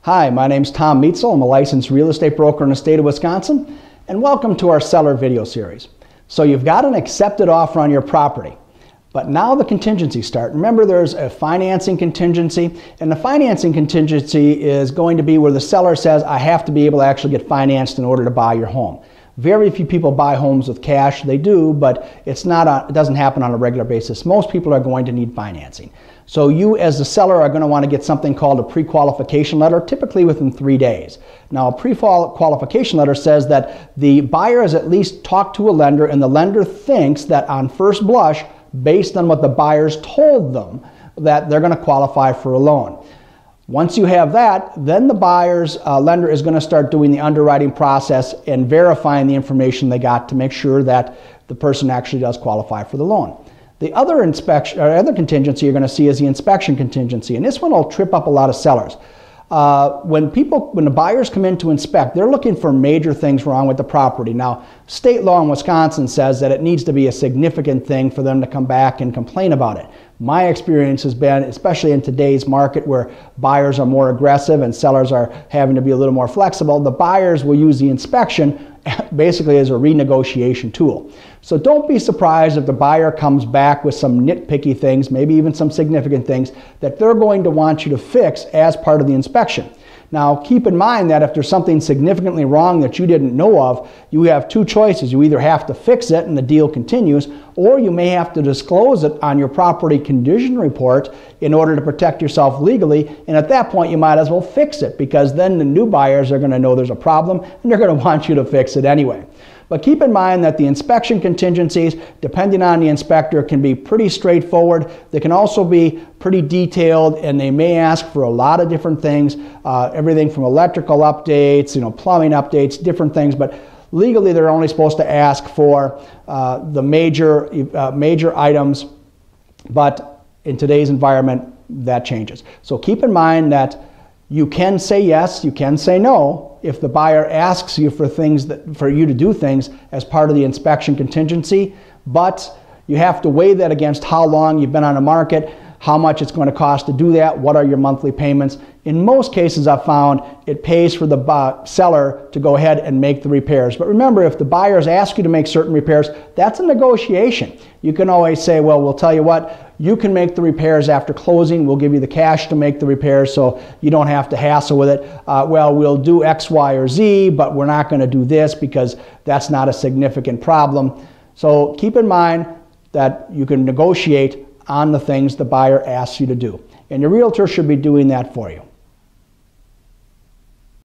Hi, my name's Tom Meitzel. I'm a licensed real estate broker in the state of Wisconsin, and welcome to our seller video series. So you've got an accepted offer on your property, but now the contingencies start. Remember, there's a financing contingency, and the financing contingency is going to be where the seller says, I have to be able to actually get financed in order to buy your home. Very few people buy homes with cash. They do, but it doesn't happen on a regular basis. Most people are going to need financing. So you as the seller are going to want to get something called a pre-qualification letter, typically within 3 days. Now, a pre-qualification letter says that the buyer has at least talked to a lender, and the lender thinks that on first blush, based on what the buyers told them, that they're going to qualify for a loan. Once you have that, then the buyer's lender is going to start doing the underwriting process and verifying the information they got to make sure that the person actually does qualify for the loan. The other contingency you're going to see is the inspection contingency, and this one will trip up a lot of sellers. When the buyers come in to inspect, they're looking for major things wrong with the property. Now, state law in Wisconsin says that it needs to be a significant thing for them to come back and complain about it. My experience has been, especially in today's market where buyers are more aggressive and sellers are having to be a little more flexible, the buyers will use the inspection basically as a renegotiation tool. So don't be surprised if the buyer comes back with some nitpicky things, maybe even some significant things that they're going to want you to fix as part of the inspection. Now, keep in mind that if there's something significantly wrong that you didn't know of, you have two choices. You either have to fix it and the deal continues, or you may have to disclose it on your property condition report in order to protect yourself legally. And at that point, you might as well fix it, because then the new buyers are going to know there's a problem and they're going to want you to fix it anyway. But keep in mind that the inspection contingencies, depending on the inspector, can be pretty straightforward. They can also be pretty detailed, and they may ask for a lot of different things, everything from electrical updates, plumbing updates, different things. But legally, they're only supposed to ask for the major items. But in today's environment, that changes. So keep in mind that you can say yes, you can say no if the buyer asks you for you to do things as part of the inspection contingency, but you have to weigh that against how long you've been on the market, how much it's going to cost to do that, what are your monthly payments. In most cases, I've found it pays for the seller to go ahead and make the repairs. But remember, if the buyers ask you to make certain repairs, that's a negotiation. You can always say, well, we'll tell you what, you can make the repairs after closing. We'll give you the cash to make the repairs so you don't have to hassle with it. Well, we'll do X, Y, or Z, but we're not going to do this because that's not a significant problem. So keep in mind that you can negotiate on the things the buyer asks you to do. And your realtor should be doing that for you.